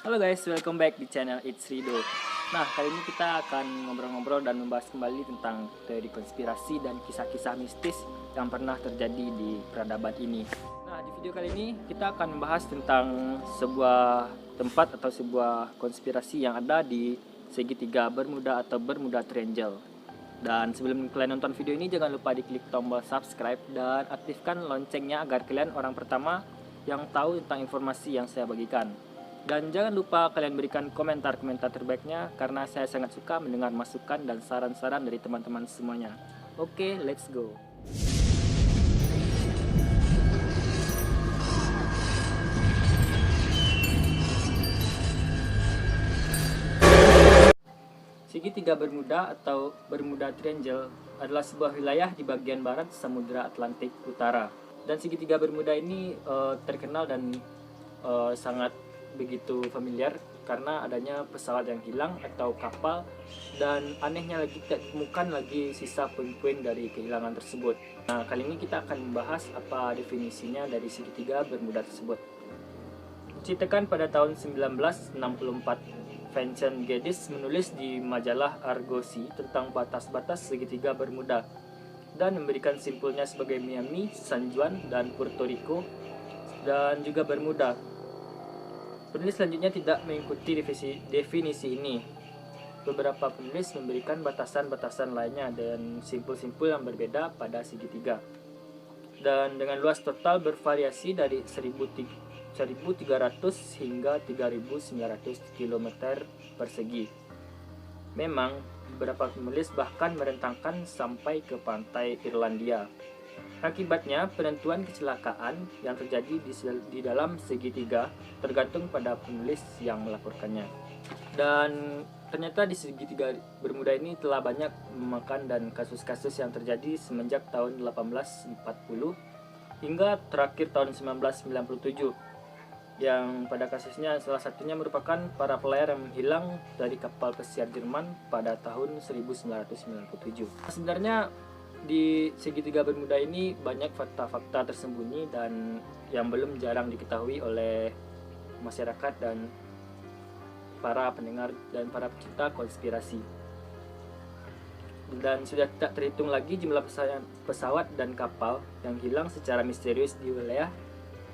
Halo guys, welcome back di channel It's Rido. Nah, kali ini kita akan ngobrol-ngobrol dan membahas kembali tentang teori konspirasi dan kisah-kisah mistis yang pernah terjadi di peradaban ini. Nah, di video kali ini kita akan membahas tentang sebuah tempat atau sebuah konspirasi yang ada di segitiga Bermuda atau Bermuda Triangle. Dan sebelum kalian nonton video ini, jangan lupa diklik tombol subscribe dan aktifkan loncengnya agar kalian orang pertama yang tahu tentang informasi yang saya bagikan. Dan jangan lupa kalian berikan komentar-komentar terbaiknya karena saya sangat suka mendengar masukan dan saran-saran dari teman-teman semuanya. Oke, let's go. Segitiga Bermuda atau Bermuda Triangle adalah sebuah wilayah di bagian barat Samudra Atlantik Utara. Dan segitiga Bermuda ini terkenal dan sangat begitu familiar karena adanya pesawat yang hilang atau kapal, dan anehnya lagi tidak ditemukan lagi sisa puing-puing dari kehilangan tersebut. Nah, kali ini kita akan membahas apa definisinya dari segitiga Bermuda tersebut. Diciptakan pada tahun 1964, Vincent Geddes menulis di majalah Argosy tentang batas-batas segitiga Bermuda dan memberikan simpulnya sebagai Miami, San Juan, dan Puerto Rico, dan juga Bermuda. Penulis selanjutnya tidak mengikuti definisi ini. Beberapa penulis memberikan batasan-batasan lainnya dan simpul-simpul yang berbeda pada segitiga. Dan dengan luas total bervariasi dari 1.300 hingga 3.900 km persegi. Memang, beberapa penulis bahkan merentangkan sampai ke pantai Irlandia. Akibatnya, penentuan kecelakaan yang terjadi di dalam segitiga tergantung pada penulis yang melaporkannya. Dan ternyata di segitiga Bermuda ini telah banyak memakan dan kasus-kasus yang terjadi semenjak tahun 1840 hingga terakhir tahun 1997. Yang pada kasusnya salah satunya merupakan para pelayar yang menghilang dari kapal pesiar Jerman pada tahun 1997. Sebenarnya di segitiga Bermuda ini banyak fakta-fakta tersembunyi dan yang belum jarang diketahui oleh masyarakat dan para pendengar dan para pecinta konspirasi. Dan sudah tak terhitung lagi jumlah pesawat dan kapal yang hilang secara misterius di wilayah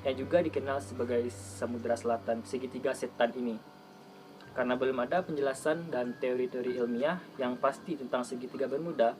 yang juga dikenal sebagai Samudra Selatan segitiga setan ini. Karena belum ada penjelasan dan teori-teori ilmiah yang pasti tentang segitiga Bermuda,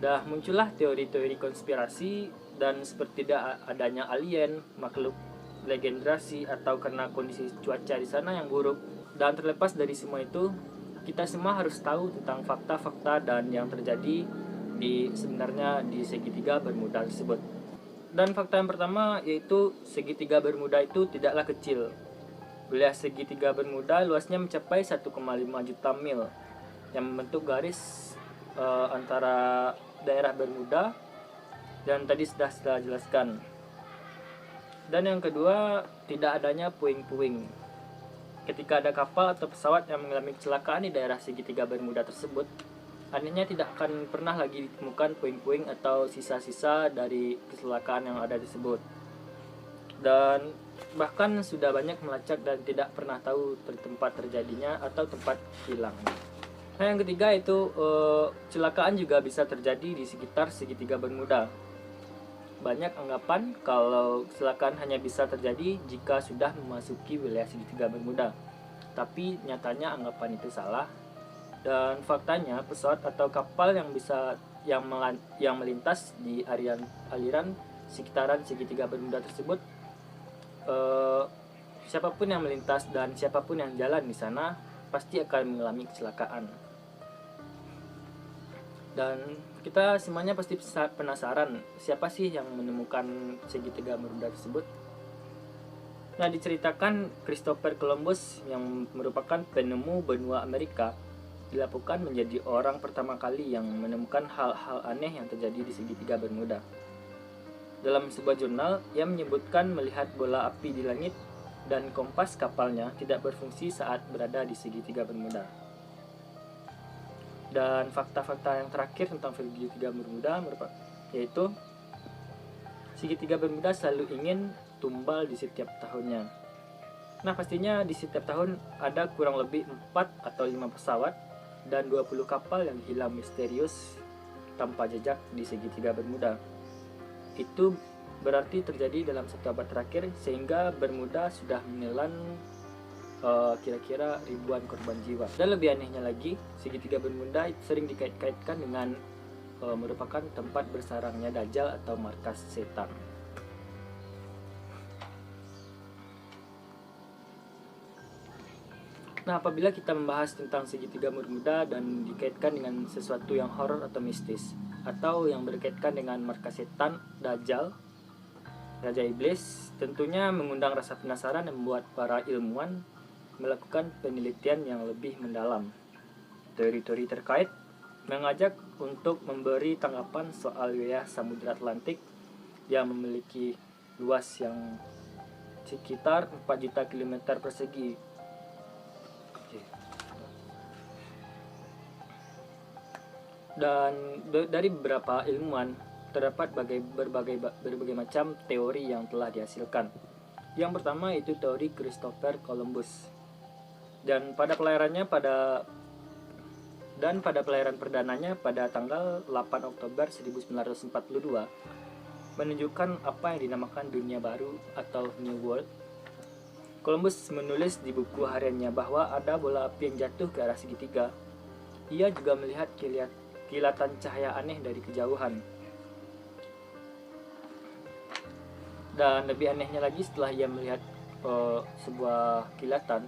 dah muncullah teori-teori konspirasi, dan seperti tidak adanya alien, makhluk legendrasi, atau karena kondisi cuaca di sana yang buruk. Dan terlepas dari semua itu, kita semua harus tahu tentang fakta-fakta dan yang terjadi sebenarnya di segitiga Bermuda tersebut. Dan fakta yang pertama yaitu segitiga Bermuda itu tidaklah kecil. Wilayah segitiga Bermuda luasnya mencapai 1,5 juta mil yang membentuk garis antara daerah Bermuda dan tadi sudah saya jelaskan. Dan yang kedua, tidak adanya puing-puing. Ketika ada kapal atau pesawat yang mengalami kecelakaan di daerah segitiga Bermuda tersebut, anehnya tidak akan pernah lagi ditemukan puing-puing atau sisa-sisa dari kecelakaan yang ada tersebut. Dan bahkan sudah banyak melacak dan tidak pernah tahu tempat terjadinya atau tempat hilangnya. Nah, yang ketiga itu kecelakaan juga bisa terjadi di sekitar segitiga Bermuda. Banyak anggapan kalau kecelakaan hanya bisa terjadi jika sudah memasuki wilayah segitiga Bermuda. Tapi nyatanya anggapan itu salah. Dan faktanya pesawat atau kapal yang melintas di aliran sekitaran segitiga Bermuda tersebut, siapapun yang melintas dan siapapun yang jalan di sana pasti akan mengalami kecelakaan. Dan kita semuanya pasti penasaran, siapa sih yang menemukan segitiga Bermuda tersebut? Nah, diceritakan Christopher Columbus yang merupakan penemu benua Amerika dilaporkan menjadi orang pertama kali yang menemukan hal-hal aneh yang terjadi di segitiga Bermuda. Dalam sebuah jurnal, ia menyebutkan melihat bola api di langit dan kompas kapalnya tidak berfungsi saat berada di segitiga Bermuda. Dan fakta-fakta yang terakhir tentang segitiga Bermuda yaitu segitiga Bermuda selalu ingin tumbal di setiap tahunnya. Nah, pastinya di setiap tahun ada kurang lebih 4 atau 5 pesawat dan 20 kapal yang hilang misterius tanpa jejak di segitiga Bermuda. Itu berarti terjadi dalam satu abad terakhir, sehingga Bermuda sudah menelan kira-kira ribuan korban jiwa. Dan lebih anehnya lagi, segitiga Bermuda sering dikait-kaitkan dengan merupakan tempat bersarangnya Dajjal atau markas setan. Nah, apabila kita membahas tentang segitiga Bermuda dan dikaitkan dengan sesuatu yang horor atau mistis, atau yang berkaitan dengan markas setan, Dajjal, Raja Iblis, tentunya mengundang rasa penasaran dan membuat para ilmuwan melakukan penelitian yang lebih mendalam. Teori-teori terkait mengajak untuk memberi tanggapan soal wilayah Samudra Atlantik yang memiliki luas yang sekitar 4 juta kilometer persegi. Dan dari beberapa ilmuwan terdapat berbagai macam teori yang telah dihasilkan. Yang pertama itu teori Christopher Columbus. Dan pada pelayaran perdananya pada tanggal 8 Oktober 1942 menunjukkan apa yang dinamakan dunia baru atau New World. Columbus menulis di buku hariannya bahwa ada bola api yang jatuh ke arah segitiga. Ia juga melihat kilatan cahaya aneh dari kejauhan. Dan lebih anehnya lagi, setelah ia melihat sebuah kilatan,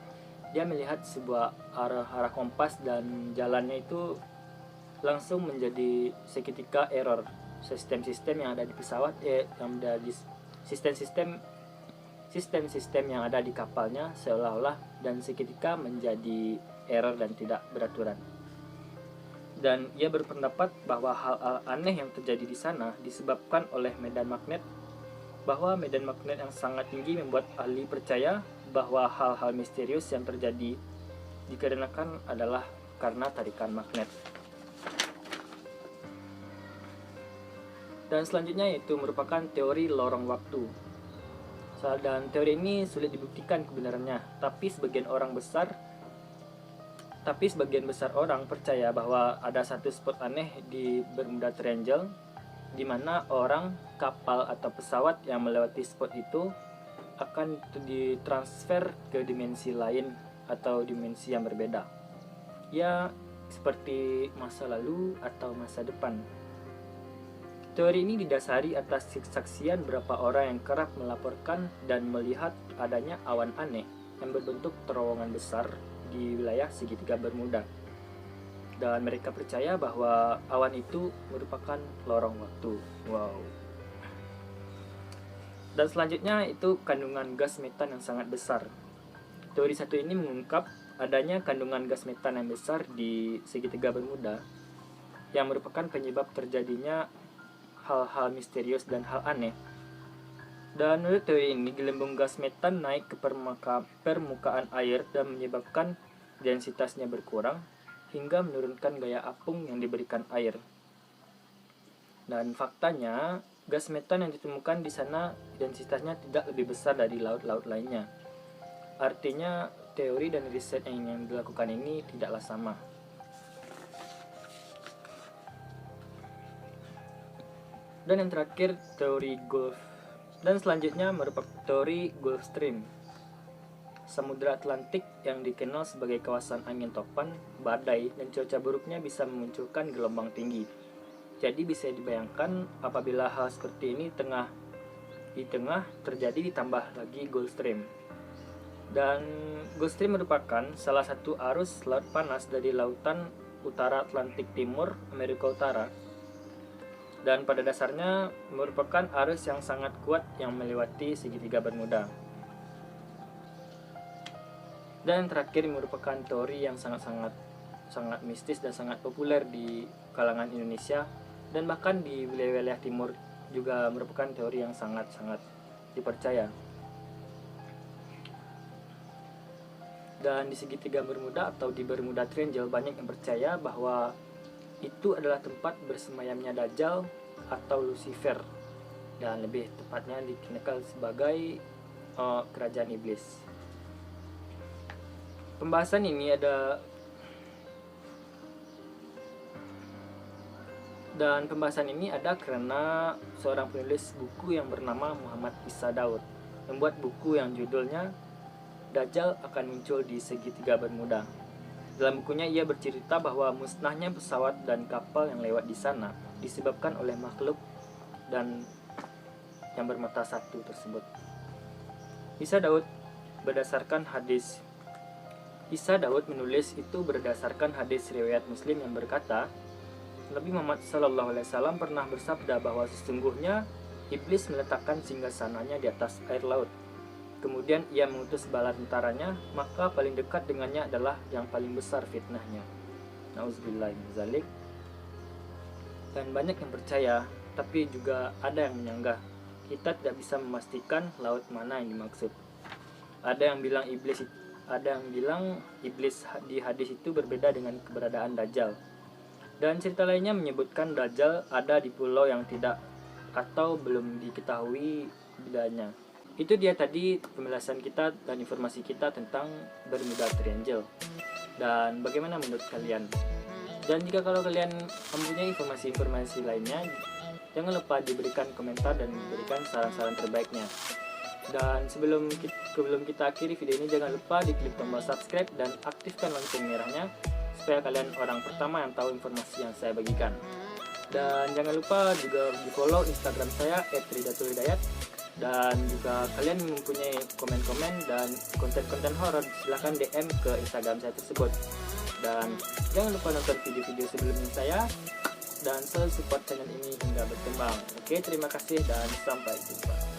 dia melihat sebuah arah kompas dan jalannya itu langsung menjadi seketika error. Sistem-sistem yang ada di pesawat, yang ada di sistem-sistem yang ada di kapalnya seolah-olah dan seketika menjadi error dan tidak beraturan. Dan ia berpendapat bahwa hal-hal aneh yang terjadi di sana disebabkan oleh medan magnet, bahwa medan magnet yang sangat tinggi membuat ahli percaya bahwa hal-hal misterius yang terjadi dikarenakan adalah karena tarikan magnet. Dan selanjutnya itu merupakan teori lorong waktu. Dan teori ini sulit dibuktikan kebenarannya, tapi sebagian besar orang percaya bahwa ada satu spot aneh di Bermuda Triangle, di mana orang, kapal atau pesawat yang melewati spot itu akan ditransfer ke dimensi lain atau dimensi yang berbeda. Ya, seperti masa lalu atau masa depan. Teori ini didasari atas kesaksian beberapa orang yang kerap melaporkan dan melihat adanya awan aneh yang berbentuk terowongan besar di wilayah segitiga Bermuda. Dan mereka percaya bahwa awan itu merupakan lorong waktu. Wow. Dan selanjutnya itu kandungan gas metan yang sangat besar. Teori satu ini mengungkap adanya kandungan gas metan yang besar di segitiga Bermuda yang merupakan penyebab terjadinya hal-hal misterius dan hal aneh. Dan menurut teori ini, gelembung gas metan naik ke permukaan air dan menyebabkan densitasnya berkurang hingga menurunkan gaya apung yang diberikan air. Dan faktanya, gas metan yang ditemukan di sana densitasnya tidak lebih besar dari laut-laut lainnya. Artinya, teori dan riset yang dilakukan ini tidaklah sama. Dan yang terakhir, teori Gulf. Dan selanjutnya merupakan teori Gulf Stream. Samudra Atlantik yang dikenal sebagai kawasan angin topan, badai, dan cuaca buruknya bisa memunculkan gelombang tinggi. Jadi bisa dibayangkan apabila hal seperti ini di tengah terjadi ditambah lagi Gulf Stream. Dan Gulf Stream merupakan salah satu arus laut panas dari lautan utara Atlantik Timur, Amerika Utara. Dan pada dasarnya merupakan arus yang sangat kuat yang melewati segitiga Bermuda. Dan yang terakhir merupakan teori yang sangat mistis dan sangat populer di kalangan Indonesia dan bahkan di wilayah-wilayah timur juga merupakan teori yang sangat dipercaya. Dan di segitiga Bermuda atau di Bermuda Triangle banyak yang percaya bahwa itu adalah tempat bersemayamnya Dajjal atau Lucifer, dan lebih tepatnya dikenal sebagai kerajaan iblis. Pembahasan ini ada karena seorang penulis buku yang bernama Muhammad Isa Daud membuat buku yang judulnya Dajjal akan muncul di segitiga Bermuda. Dalam bukunya ia bercerita bahwa musnahnya pesawat dan kapal yang lewat di sana disebabkan oleh makhluk dan yang bermata satu tersebut. Isa Daud menulis itu berdasarkan hadis riwayat Muslim yang berkata, Nabi Muhammad SAW pernah bersabda bahwa sesungguhnya iblis meletakkan singgasananya di atas air laut. Kemudian ia mengutus bala tentaranya, maka paling dekat dengannya adalah yang paling besar fitnahnya. Nauzubillahi min dzalik. Dan banyak yang percaya, tapi juga ada yang menyanggah. Kita tidak bisa memastikan laut mana yang dimaksud. Ada yang bilang iblis di hadis itu berbeda dengan keberadaan Dajjal. Dan cerita lainnya menyebutkan Dajjal ada di pulau yang tidak atau belum diketahui bilanya. Itu dia tadi pembahasan kita dan informasi kita tentang Bermuda Triangle. Dan bagaimana menurut kalian? Dan jika kalau kalian mempunyai informasi-informasi lainnya, jangan lupa diberikan komentar dan diberikan saran-saran terbaiknya. Dan sebelum kita akhiri video ini, jangan lupa diklik tombol subscribe dan aktifkan lonceng merahnya supaya kalian orang pertama yang tahu informasi yang saya bagikan. Dan jangan lupa juga di follow Instagram saya @ridatulhidayat. Dan juga kalian mempunyai komen-komen dan konten-konten horor, silahkan DM ke Instagram saya tersebut. Dan jangan lupa nonton video-video sebelumnya saya dan selalu support channel ini hingga berkembang. Oke, terima kasih dan sampai jumpa.